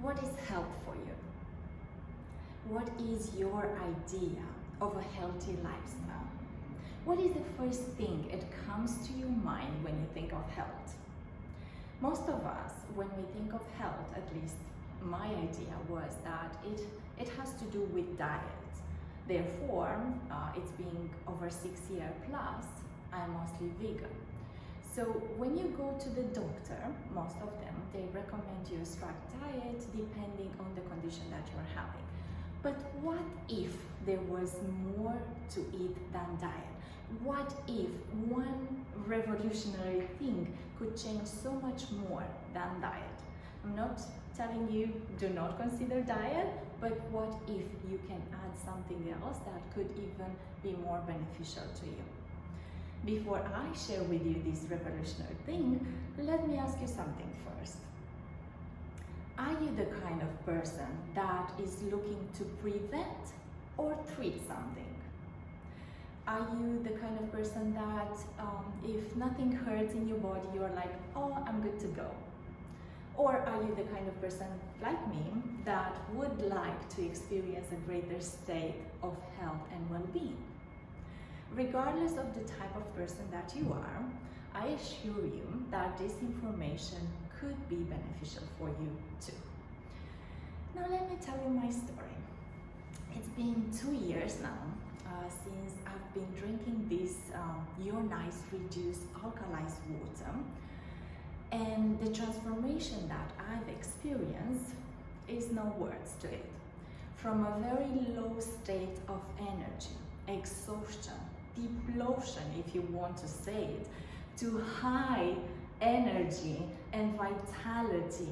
What is health for you? What is your idea of a healthy lifestyle? What is the first thing that comes to your mind when you think of health? Most of us, when we think of health, at least my idea was that it has to do with diet. Therefore, it's being over 6 years plus, I'm mostly vegan. So when you go to the doctor, most of them, they recommend you a strict diet depending on the condition that you're having. But what if there was more to eat than diet? What if one revolutionary thing could change so much more than diet? I'm not telling you do not consider diet, but what if you can add something else that could even be more beneficial to you? Before I share with you this revolutionary thing, let me ask you something first. Are you the kind of person that is looking to prevent or treat something? Are you the kind of person that if nothing hurts in your body, you're like, oh, I'm good to go? Or are you the kind of person like me that would like to experience a greater state of health and well-being? Regardless of the type of person that you are, I assure you that this information could be beneficial for you too. Now let me tell you my story. It's been 2 years now since I've been drinking this ionized reduced alkalized water, and the transformation that I've experienced is no words to it. From a very low state of energy, exhaustion, depletion if you want to say it, to high energy and vitality,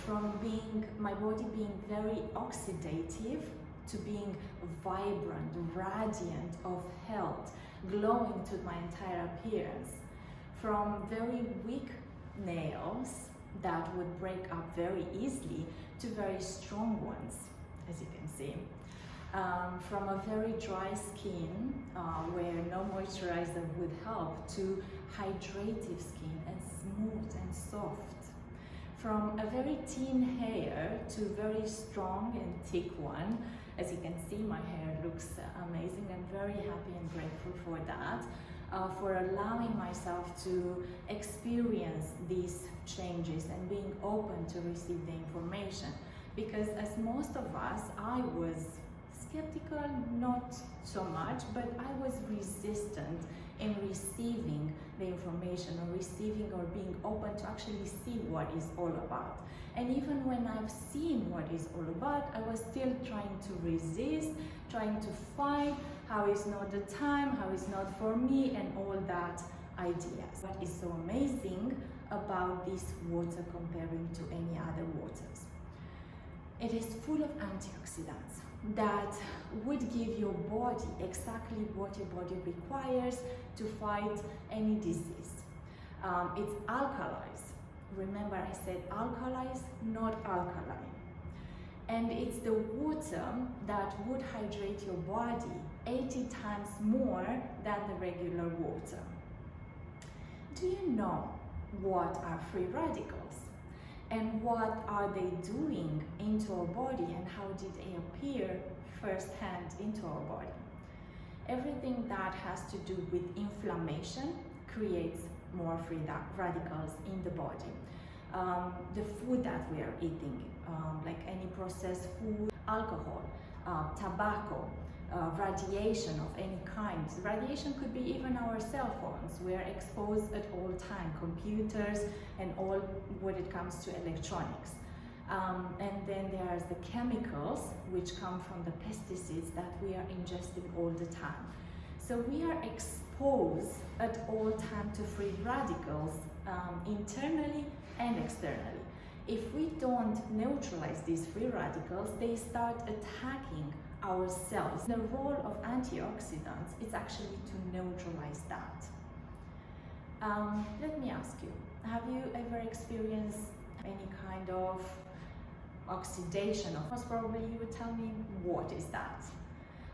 from my body being very oxidative to being vibrant, radiant of health, glowing to my entire appearance, from very weak nails that would break up very easily to very strong ones, as you can see. From a very dry skin where no moisturizer would help to hydrative skin and smooth and soft. From a very thin hair to very strong and thick one. As you can see, my hair looks amazing. I'm very happy and grateful for that, for allowing myself to experience these changes and being open to receive the information. Because as most of us, I was skeptical, not so much, but I was resistant in receiving the information or receiving or being open to actually see what it's all about. And even when I've seen what it's all about, I was still trying to resist, trying to fight how it's not the time, how it's not for me, and all that ideas. What is so amazing about this water comparing to any other waters? It is full of antioxidants that would give your body exactly what your body requires to fight any disease. It's alkalized. Remember, I said alkalized, not alkaline. And it's the water that would hydrate your body 80 times more than the regular water. Do you know what are free radicals? And what are they doing into our body, and how did they appear firsthand into our body? Everything that has to do with inflammation creates more free radicals in the body. The food that we are eating, like any processed food, alcohol, tobacco, radiation of any kind. Radiation could be even our cell phones. We are exposed at all time, computers and all when it comes to electronics. And then there's the chemicals which come from the pesticides that we are ingesting all the time. So we are exposed at all time to free radicals internally and externally. If we don't neutralize these free radicals, they start attacking our cells. The role of antioxidants is actually to neutralize that. Let me ask you, have you ever experienced any kind of oxidation? Of course, probably you would tell me, what is that?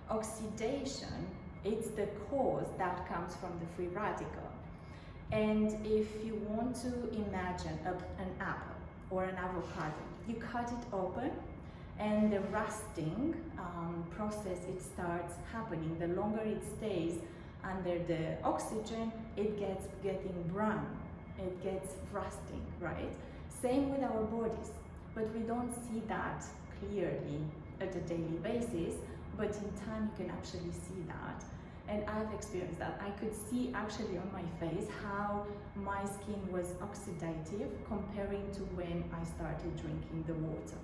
Oxidation, it's the cause that comes from the free radical. And if you want to imagine an apple or an avocado you cut it open, and the rusting process, it starts happening. The longer it stays under the oxygen, it gets getting brown, it gets rusting, right? Same with our bodies, but we don't see that clearly at a daily basis, but in time you can actually see that. And I've experienced that. I could see actually on my face how my skin was oxidative comparing to when I started drinking the water.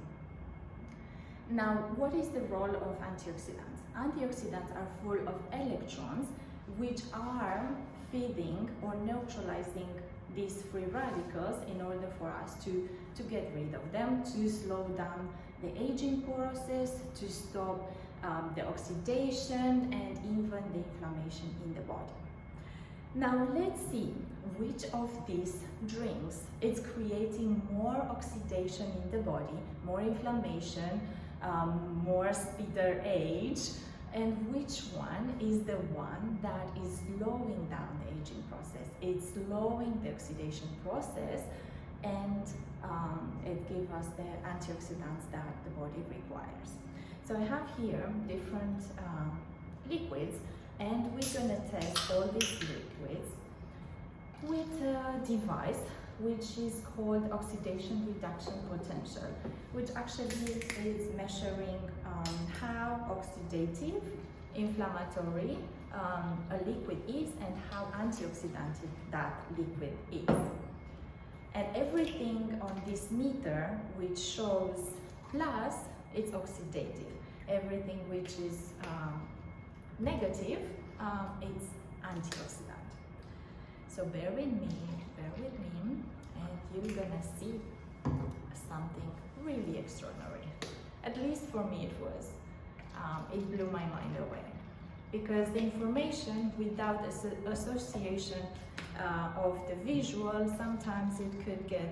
Now, what is the role of antioxidants? Antioxidants are full of electrons which are feeding or neutralizing these free radicals in order for us to get rid of them, to slow down the aging process, to stop the oxidation and even the inflammation in the body. Now let's see which of these drinks is creating more oxidation in the body, more inflammation, more speeder age, and which one is the one that is slowing down the aging process. It's slowing the oxidation process, and it gives us the antioxidants that the body requires. So I have here different liquids, and we're going to test all these liquids with a device which is called oxidation reduction potential, which actually is measuring how oxidative, inflammatory a liquid is and how antioxidative that liquid is. And everything on this meter which shows plus, it's oxidative. Everything which is negative, it's antioxidant. So bear with me, and you're gonna see something really extraordinary. At least for me it was. It blew my mind away. Because the information without association of the visual, sometimes it could get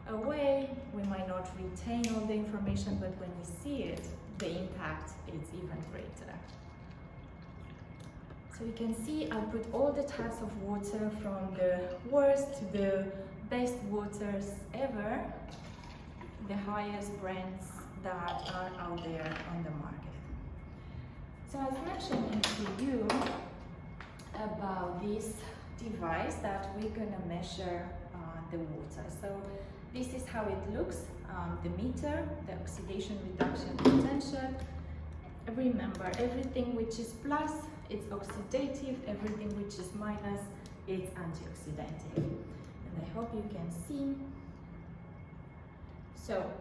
away, we might not retain all the information, but when we see it, the impact is even greater. So you can see I put all the types of water from the worst to the best waters ever, the highest brands that are out there on the market. So I was mentioning to you about this device that we're gonna measure the water. So this is how it looks, the meter, the oxidation reduction potential. Remember, everything which is plus, it's oxidative, everything which is minus, it's antioxidative. And I hope you can see. So,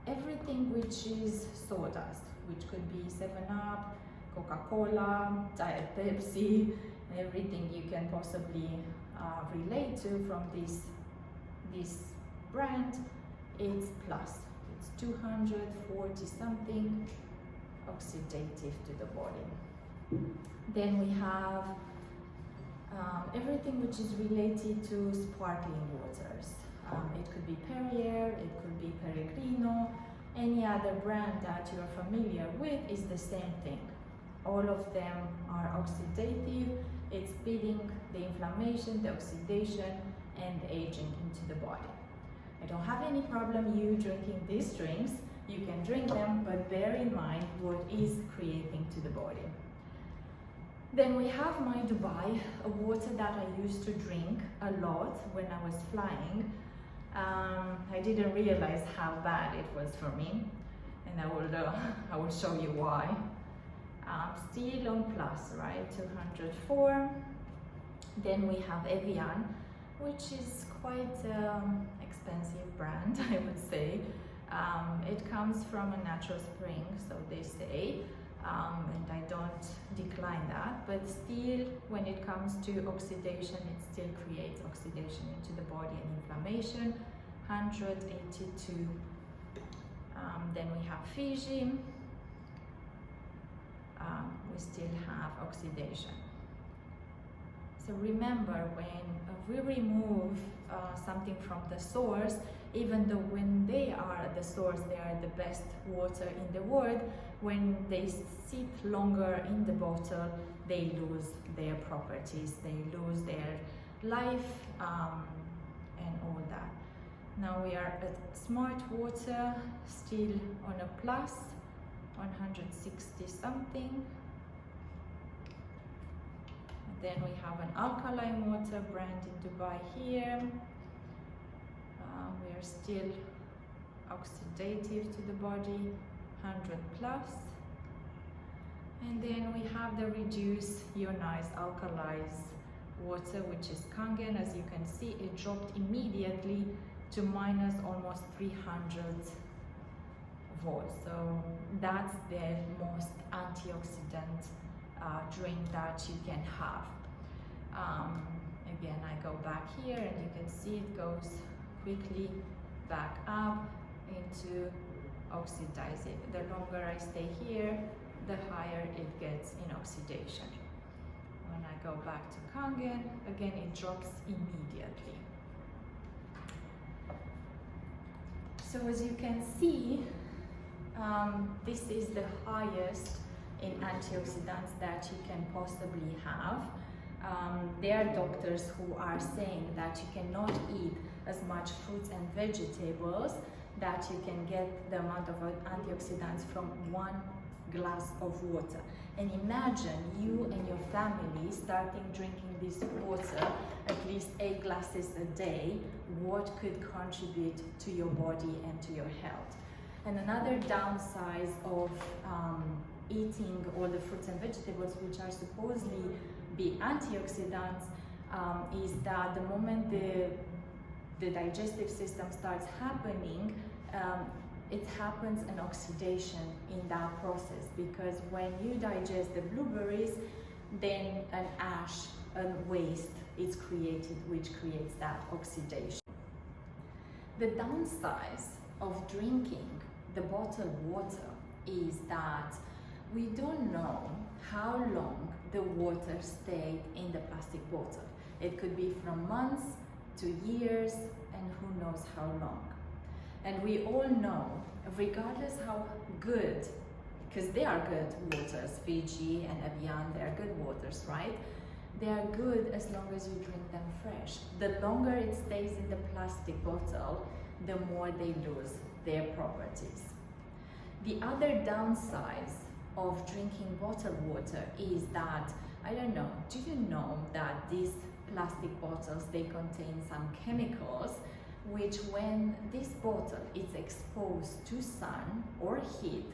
everything which is sawdust, which could be 7-Up, Coca-Cola, Diet Pepsi, everything you can possibly relate to from this brand, it's plus. It's 240 something oxidative to the body. Then we have everything which is related to sparkling waters. It could be Perrier, it could be Peregrino, any other brand that you are familiar with is the same thing. All of them are oxidative, it's feeding the inflammation, the oxidation, and the aging into the body. I don't have any problem you drinking these drinks. You can drink them, but bear in mind what is creating to the body. Then we have my Dubai, a water that I used to drink a lot when I was flying. I didn't realize how bad it was for me, and I will show you why. Still on plus, right? 204. Then we have Evian, which is quite expensive brand, I would say. It comes from a natural spring, so they say, and I don't decline that, but still, when it comes to oxidation, it still creates oxidation into the body and inflammation. 182. Then we have Fiji. We still have oxidation. So remember, when we remove something from the source, even though when they are the source, they are the best water in the world, when they sit longer in the bottle, they lose their properties, they lose their life and all that. Now we are at smart water, still on a plus, 160 something. And then we have an alkaline water brand in Dubai here. We are still oxidative to the body, 100 plus. And then we have the reduced ionized alkalized water, which is Kangen. As you can see, it dropped immediately to minus almost 300 volts. So that's the most antioxidant drink that you can have. Again, I go back here and you can see it goes quickly back up into oxidizing. The longer I stay here, the higher it gets in oxidation. When I go back to Kangen, again it drops immediately. So as you can see, this is the highest in antioxidants that you can possibly have. There are doctors who are saying that you cannot eat as much fruits and vegetables, that you can get the amount of antioxidants from 1 glass of water. And imagine you and your family starting drinking this water, at least 8 glasses a day, what could contribute to your body and to your health. And another downside of eating all the fruits and vegetables, which are supposedly be antioxidants, is that the moment the digestive system starts happening, it happens an oxidation in that process, because when you digest the blueberries, then an ash, a waste is created, which creates that oxidation. The downside of drinking the bottled water is that we don't know how long the water stayed in the plastic bottle. It could be from months to years, and who knows how long. And we all know, regardless how good, because they are good waters, Fiji and Evian, they are good waters, right? They are good as long as you drink them fresh. The longer it stays in the plastic bottle, the more they lose their properties. The other downside of drinking bottled water is that, I don't know, do you know that these plastic bottles, they contain some chemicals which, when this bottle is exposed to sun or heat,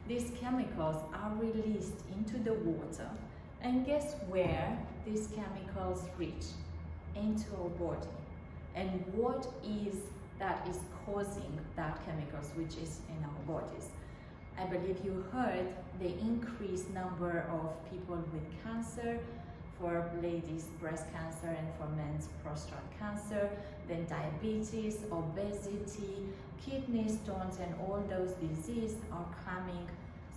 these chemicals are released into the water. And guess where these chemicals reach? Into our body. And what is that is causing that chemicals which is in our bodies? I believe you heard the increased number of people with cancer, for ladies breast cancer and for men's prostate cancer, then diabetes, obesity, kidney stones, and all those diseases are coming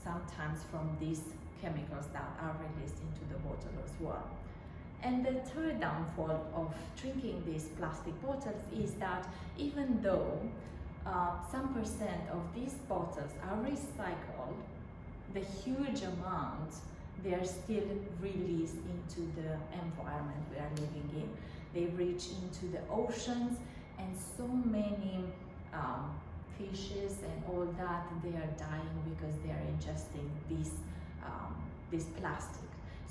sometimes from these chemicals that are released into the bottle as well. And the third downfall of drinking these plastic bottles is that even though some percent of these bottles are recycled, the huge amount, they are still released into the environment we are living in. They reach into the oceans, and so many fishes and all that, they are dying because they are ingesting this plastic.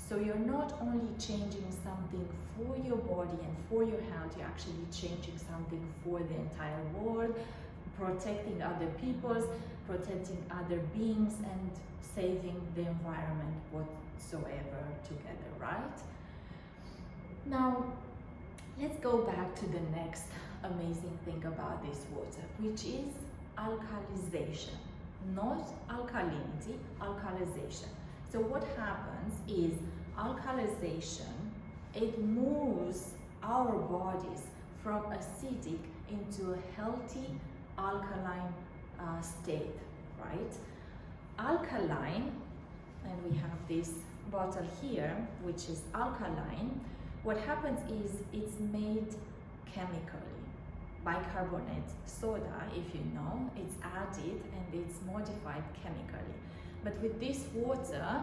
So you're not only changing something for your body and for your health, you're actually changing something for the entire world, protecting other peoples, protecting other beings, and saving the environment whatsoever together, right? Now, let's go back to the next amazing thing about this water, which is alkalization. Not alkalinity, alkalization. So what happens is alkalization, it moves our bodies from acidic into a healthy alkaline state, right? Alkaline, and we have this bottle here, which is alkaline. What happens is it's made chemically. Bicarbonate soda, if you know, it's added and it's modified chemically. But with this water,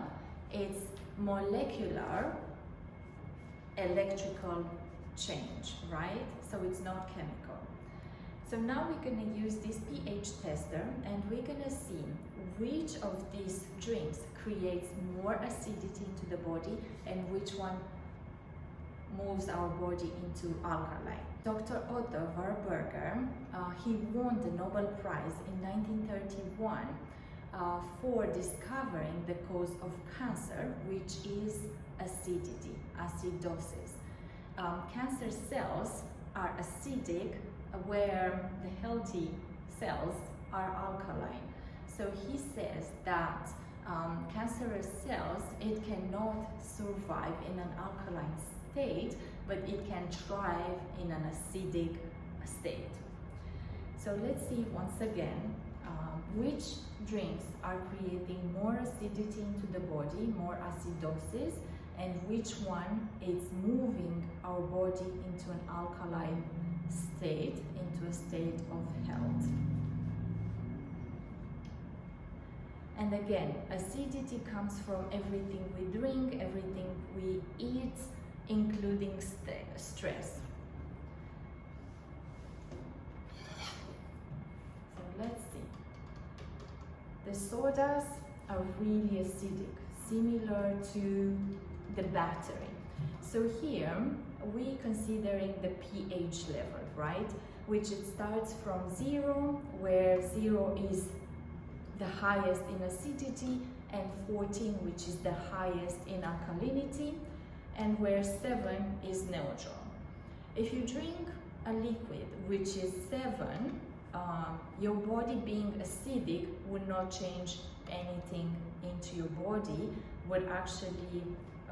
it's molecular electrical change, right? So it's not chemical. So now we're going to use this pH tester and we're going to see which of these drinks creates more acidity into the body and which one moves our body into alkaline. Dr. Otto Warburger, he won the Nobel Prize in 1931 for discovering the cause of cancer, which is acidity, acidosis. Cancer cells are acidic where the healthy cells are alkaline. So he says that cancerous cells, it cannot survive in an alkaline state, but it can thrive in an acidic state. So let's see once again which drinks are creating more acidity into the body, more acidosis, and which one is moving our body into an alkaline state, into a state of health. And again, acidity comes from everything we drink, everything we eat, including stress. So let's see. The sodas are really acidic, similar to the battery. So here we're considering the pH level, right? Which it starts from 0, where 0 is the highest in acidity, and 14, which is the highest in alkalinity, and where 7 is neutral. If you drink a liquid which is 7, your body being acidic would not change anything into your body, would actually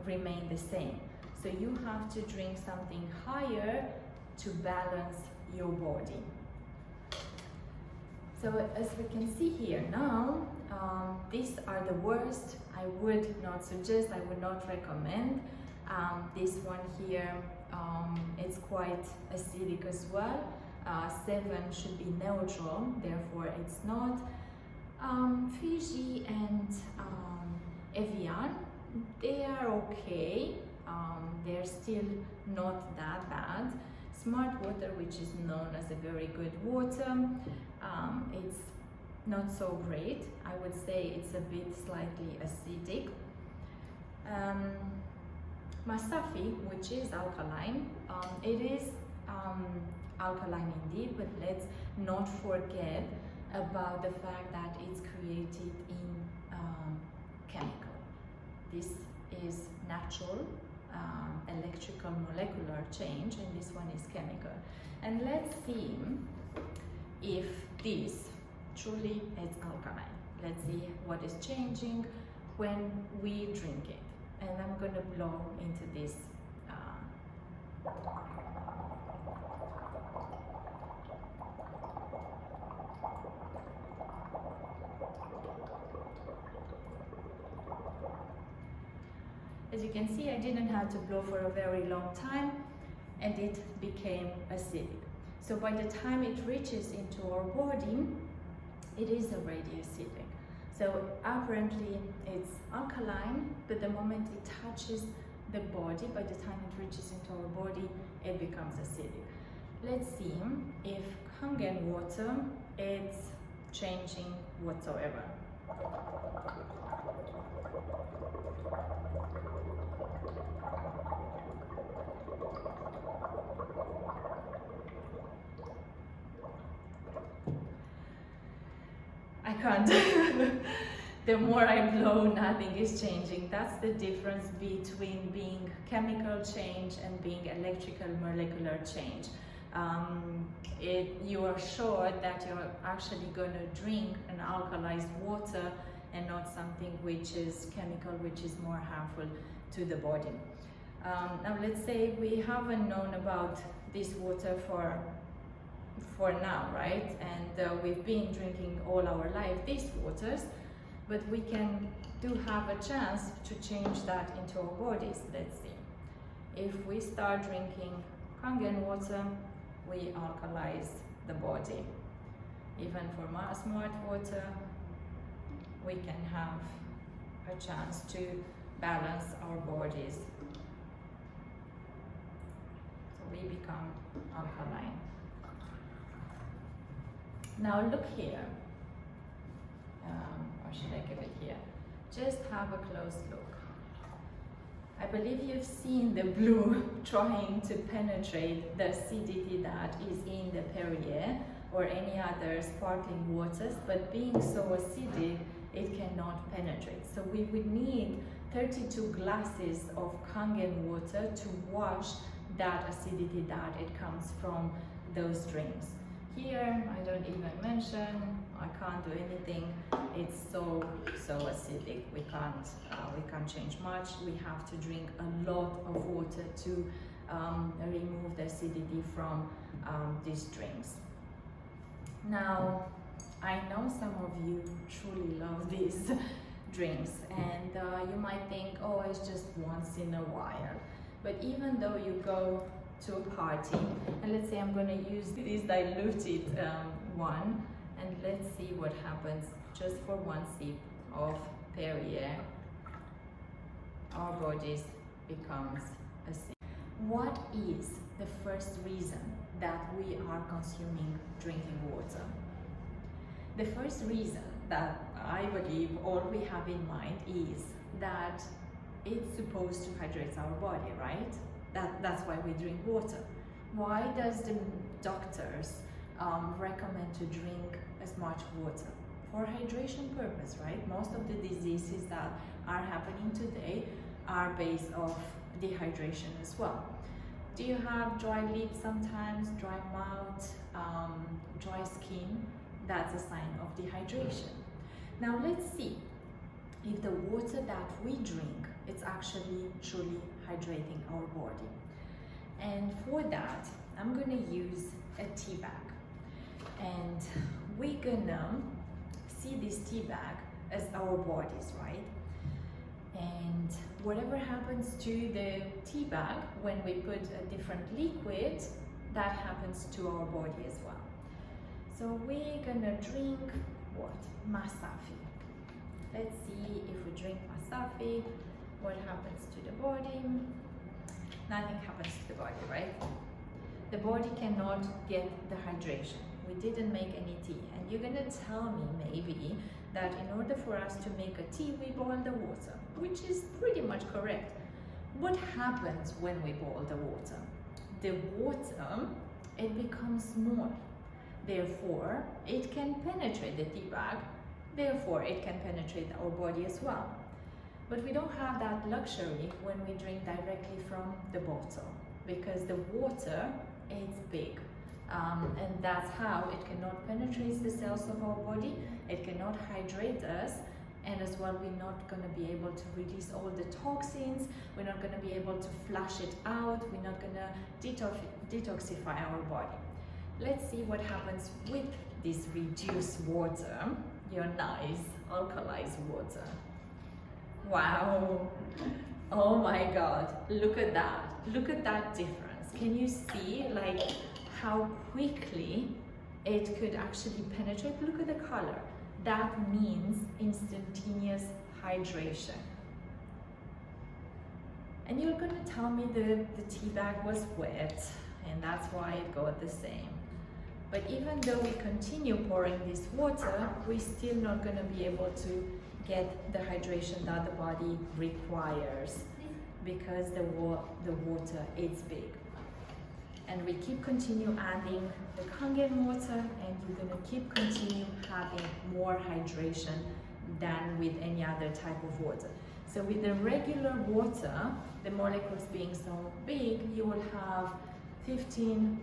remain the same. So you have to drink something higher to balance your body. So as we can see here now, these are the worst. I would not suggest, I would not recommend. This one here, it's quite acidic as well. 7 should be neutral, therefore it's not. Fiji and Evian, they are okay. They're still not that bad. Smart water, which is known as a very good water, it's not so great. I would say it's a bit slightly acidic. Masafi, which is alkaline, it is alkaline indeed, but let's not forget about the fact that it's created in chemical. This is natural electrical molecular change, and this one is chemical. And let's see if this truly is alkaline. Let's see what is changing when we drink it. And I'm going to blow into this. As you can see, I didn't have to blow for a very long time, and it became acidic. So by the time it reaches into our body, it is already acidic. So apparently it's alkaline, but the moment it touches the body, by the time it reaches into our body, it becomes acidic. Let's see if Kangen water is changing whatsoever. I can't. The more I blow, nothing is changing. That's the difference between being chemical change and being electrical molecular change. You are sure that you're actually going to drink an alkalized water and not something which is chemical, which is more harmful to the body. Now let's say we haven't known about this water for now, right? And we've been drinking all our life these waters, but we can have a chance to change that into our bodies. Let's see. If we start drinking Kangen water, we alkalize the body. Even for smart water, we can have a chance to balance our bodies. So we become alkaline. Now look here, or should I give it here? Just have a close look. I believe you've seen the blue trying to penetrate the acidity that is in the Perrier or any other sparkling waters, but being so acidic, it cannot penetrate. So we would need 32 glasses of Kangen water to wash that acidity that it comes from those drinks. Here, I don't even mention, I can't do anything. It's so acidic. We can't change much. We have to drink a lot of water to remove the acidity from these drinks. Now, I know some of you truly love these drinks, and you might think, oh, it's just once in a while. But even though you go to a party, and let's say I'm going to use this diluted one, and let's see what happens just for one sip of Perrier. Our bodies becomes acidic. What is the first reason that we are consuming drinking water? The first reason that I believe all we have in mind is that it's supposed to hydrate our body, right? That's why we drink water. Why does the doctors recommend to drink as much water? For hydration purpose, right? Most of the diseases that are happening today are based off dehydration as well. Do you have dry lips sometimes, dry mouth, dry skin? That's a sign of dehydration. Now let's see if the water that we drink, it's actually truly hydrating our body. And for that, I'm gonna use a tea bag. And we're gonna see this tea bag as our bodies, right? And whatever happens to the tea bag when we put a different liquid, that happens to our body as well. So we're gonna drink what? Masafi. Let's see if we drink Masafi, what happens to the body? Nothing happens to the body, right? The body cannot get the hydration. We didn't make any tea. And you're gonna tell me maybe that in order for us to make a tea, we boil the water, which is pretty much correct. What happens when we boil the water? The water, it becomes small. Therefore, it can penetrate the tea bag. Therefore, it can penetrate our body as well. But we don't have that luxury when we drink directly from the bottle, because the water is big. And that's how it cannot penetrate the cells of our body, it cannot hydrate us, and as well we're not going to be able to release all the toxins, we're not going to be able to flush it out, we're not going to detoxify our body. Let's see what happens with this reduced water, ionized alkalized water. Wow, oh my god, look at that difference. Can you see like how quickly it could actually penetrate? Look at the color. That means instantaneous hydration. And you're going to tell me the tea bag was wet and that's why it got the same. But even though we continue pouring this water, we're still not going to be able to get the hydration that the body requires because the water is big. And we keep continue adding the Kangen water, and you're gonna keep continue having more hydration than with any other type of water. So with the regular water, the molecules being so big, you will have 15-20%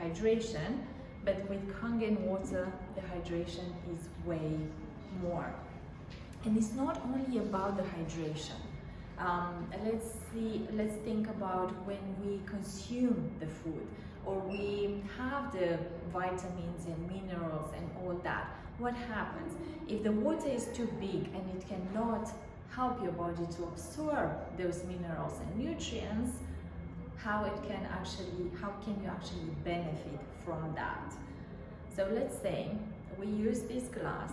hydration, but with Kangen water, the hydration is way more. And it's not only about the hydration. Let's think about when we consume the food or we have the vitamins and minerals and all that. What happens? If the water is too big and it cannot help your body to absorb those minerals and nutrients, how can you actually benefit from that? So let's say we use this glass,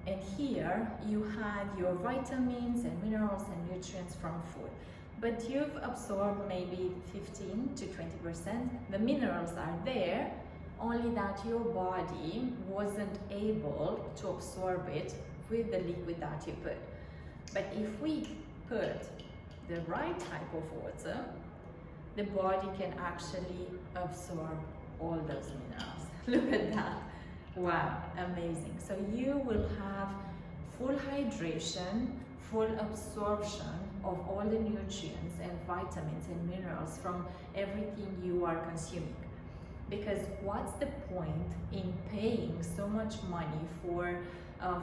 and here you had your vitamins and minerals and nutrients from food, but you've absorbed maybe 15 to 20%. The minerals are there, only that your body wasn't able to absorb it with the liquid that you put. But if we put the right type of water, the body can actually absorb all those minerals. Look at that. Wow, amazing. So you will have full hydration, full absorption of all the nutrients and vitamins and minerals from everything you are consuming. Because what's the point in paying so much money for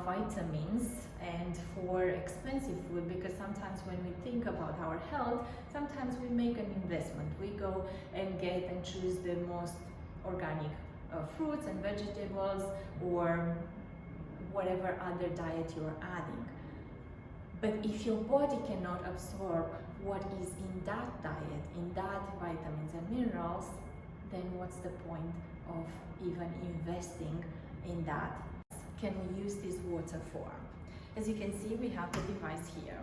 vitamins and for expensive food? Because sometimes when we think about our health, sometimes we make an investment. We go and get and choose the most organic fruits and vegetables, or whatever other diet you're adding. But if your body cannot absorb what is in that diet, in that vitamins and minerals, then what's the point of even investing in that? Can we use this water for? As you can see, we have the device here,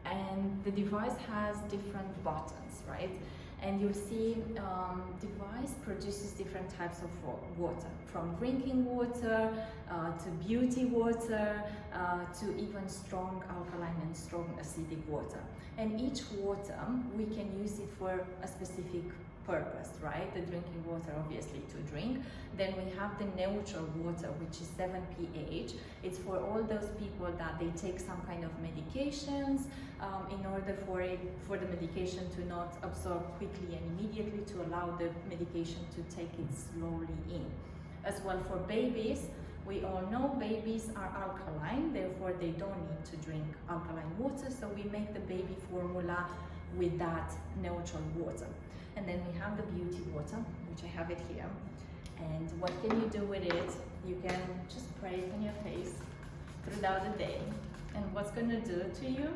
and the device has different buttons, right? And you'll see device produces different types of water, from drinking water to beauty water to even strong alkaline and strong acidic water. And each water, we can use it for a specific purpose, right? The drinking water, obviously, to drink. Then we have the neutral water, which is 7 pH. It's for all those people that they take some kind of medications in order for the medication to not absorb quickly and immediately, to allow the medication to take it slowly in. As well for babies, we all know babies are alkaline, therefore they don't need to drink alkaline water, so we make the baby formula with that neutral water. And then we have the beauty water, which I have it here. And what can you do with it? You can just spray it on your face throughout the day. And what's gonna do to you?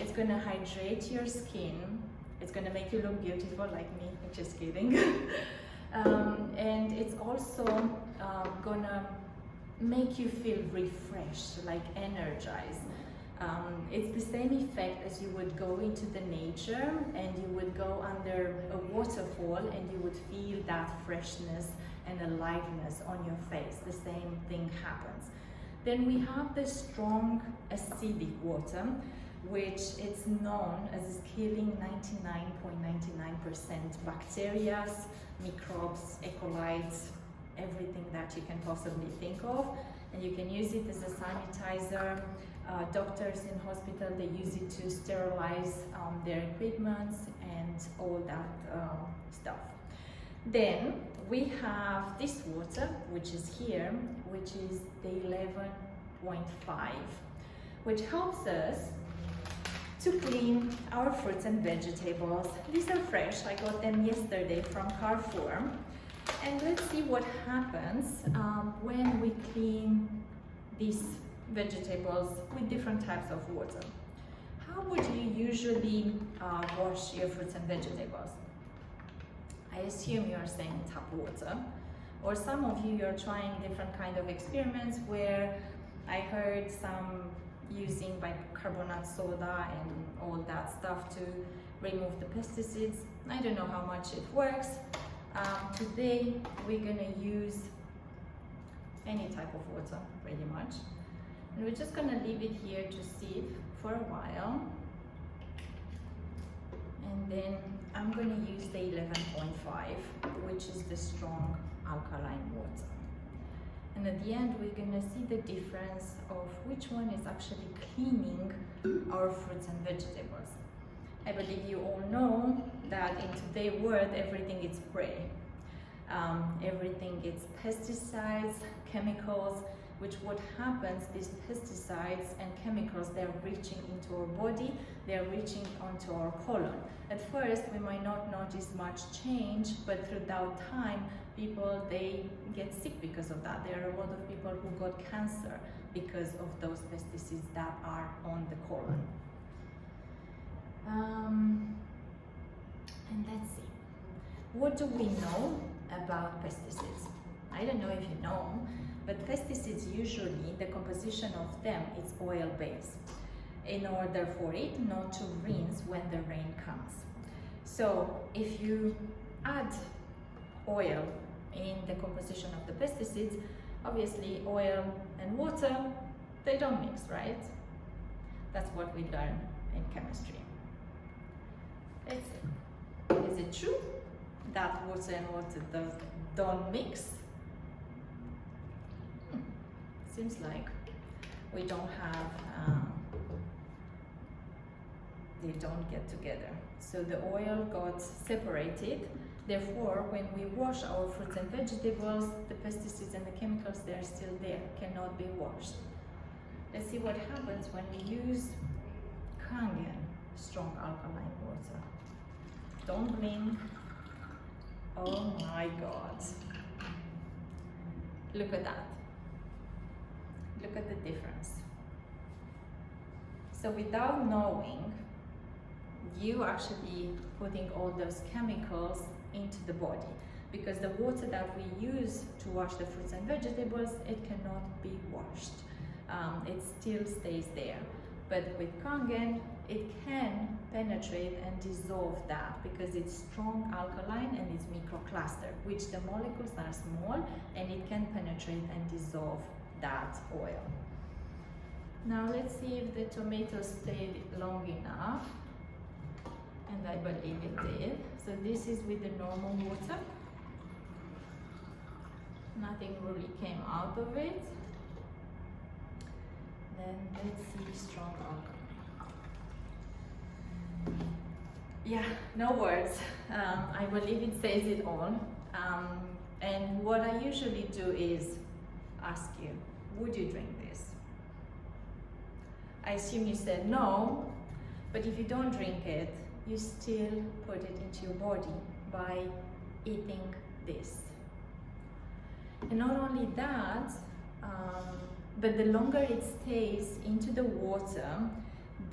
It's gonna hydrate your skin. It's gonna make you look beautiful like me, just kidding. And it's also gonna make you feel refreshed, like energized. It's the same effect as you would go into the nature and you would go under a waterfall and you would feel that freshness and aliveness on your face. The same thing happens. Then we have the strong acidic water, which it's known as killing 99.99% bacteria, microbes, E. coli, everything that you can possibly think of. And you can use it as a sanitizer. Doctors in hospital, they use it to sterilize their equipment and all that stuff. Then we have this water, which is here, which is the 11.5, which helps us to clean our fruits and vegetables. These are fresh. I got them yesterday from Carrefour. And let's see what happens when we clean these vegetables with different types of water. How would you usually wash your fruits and vegetables? I assume you're saying tap water, or some of you are trying different kind of experiments where I heard some using bicarbonate soda and all that stuff to remove the pesticides. I don't know how much it works. Today we're gonna use any type of water, pretty much. And we're just gonna leave it here to sit for a while. And then I'm gonna use the 11.5, which is the strong alkaline water. And at the end, we're gonna see the difference of which one is actually cleaning our fruits and vegetables. I believe you all know that in today's world, everything is spray. Everything is pesticides, chemicals, which what happens, these pesticides and chemicals, they're reaching into our body, they're reaching onto our colon. At first, we might not notice much change, but throughout time, people, they get sick because of that. There are a lot of people who got cancer because of those pesticides that are on the colon. And let's see, what do we know about pesticides? I don't know if you know, but pesticides usually, the composition of them is oil-based in order for it not to rinse when the rain comes. So if you add oil in the composition of the pesticides, obviously oil and water, they don't mix, right? That's what we learn in chemistry. Let's see. Is it true that water and water don't mix? Seems like we don't have, they don't get together. So the oil got separated. Therefore, when we wash our fruits and vegetables, the pesticides and the chemicals, they're still there, cannot be washed. Let's see what happens when we use Kangen, strong alkaline water. Don't blink. Oh my God. Look at that. Look at the difference. So without knowing, you actually putting all those chemicals into the body, because the water that we use to wash the fruits and vegetables, it cannot be washed. It still stays there. But with Kangen, it can penetrate and dissolve that because it's strong alkaline and it's microcluster, which the molecules are small and it can penetrate and dissolve that oil. Now let's see if the tomato stayed long enough. And I believe it did. So this is with the normal water. Nothing really came out of it. Then let's see strong alcohol. Yeah, no words. I believe it says it all. And what I usually do is ask you, would you drink this? I assume you said no, but if you don't drink it, you still put it into your body by eating this. And not only that, but the longer it stays into the water,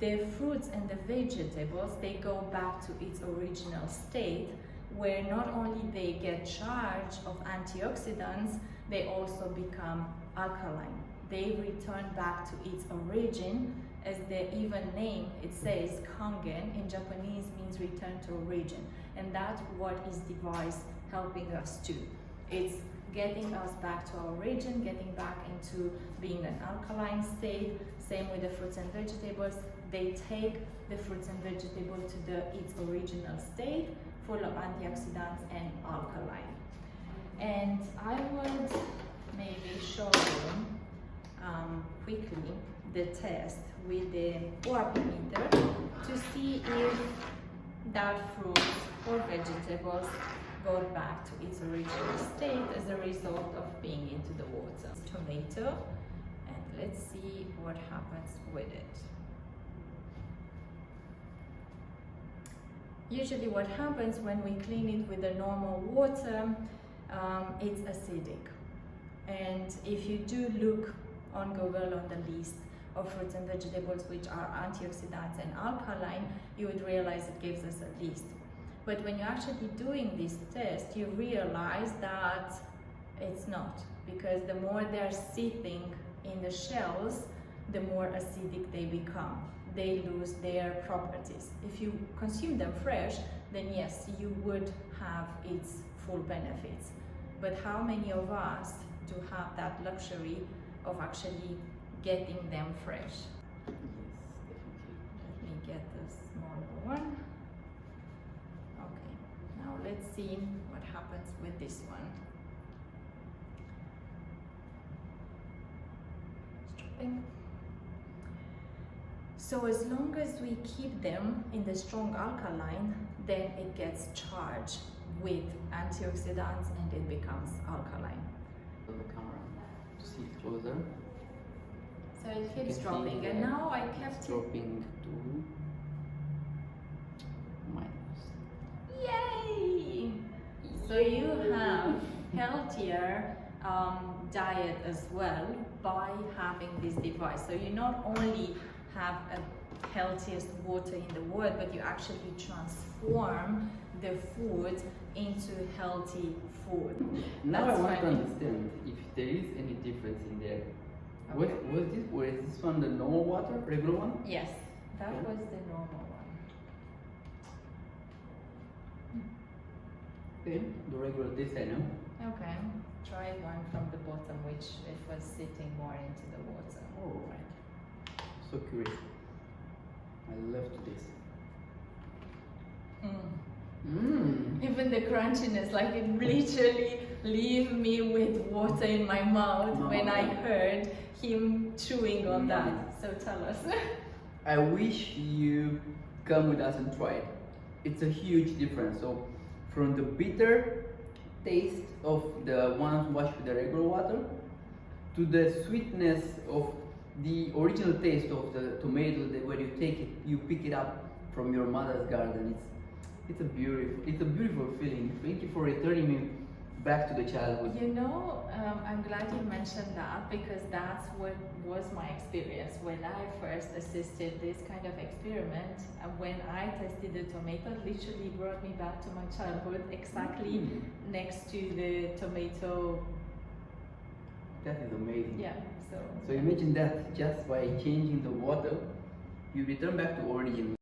the fruits and the vegetables, they go back to its original state, where not only they get charge of antioxidants, they also become alkaline. They return back to its origin. As the even name, it says Kangen in Japanese means return to origin, and that's what is device helping us to. It's getting us back to our origin, getting back into being an alkaline state. Same with the fruits and vegetables. They take the fruits and vegetables to its original state, full of antioxidants and alkaline. And I would maybe show you quickly the test with the ORP meter to see if that fruit or vegetables go back to its original state as a result of being into the water. Tomato, and let's see what happens with it. Usually what happens when we clean it with the normal water, it's acidic. And if you do look on Google on the list of fruits and vegetables which are antioxidants and alkaline, you would realize it gives us a list. But when you're actually doing this test, you realize that it's not, because the more they're sitting in the shells, the more acidic they become. They lose their properties. If you consume them fresh, then yes, you would have its full benefits. But how many of us do have that luxury of actually getting them fresh? Yes, definitely. Let me get the smaller one. Okay, now let's see what happens with this one. Dropping. So as long as we keep them in the strong alkaline, then it gets charged with antioxidants and it becomes alkaline. On the camera to see it closer. So it You keeps can dropping, see and that now I it's kept it. dropping to minus. Yay! So you have healthier diet as well by having this device. So you not only have a healthiest water in the world, but you actually transform the food into healthy food. Now That's I want to funny. understand if there is any difference in there. Okay. Was this one the normal water, regular one? Yes, that Okay. was the normal one. Okay, the regular this I know. Okay, try one from the bottom, which it was sitting more into the water. Alright. So curious. I love this. Even the crunchiness, like it literally leave me with water in my mouth when I heard him chewing on that. So tell us. I wish you come with us and try it. It's a huge difference. So from the bitter taste of the ones washed with the regular water to the sweetness of the original taste of the tomato that when you take it, you pick it up from your mother's garden. It's a beautiful feeling. Thank you for returning me back to the childhood. You know, I'm glad you mentioned that, because that's what was my experience when I first assisted this kind of experiment. And when I tasted the tomato, it literally brought me back to my childhood, exactly next to the tomato. That is amazing. Yeah. So imagine that just by changing the water, you return back to origin.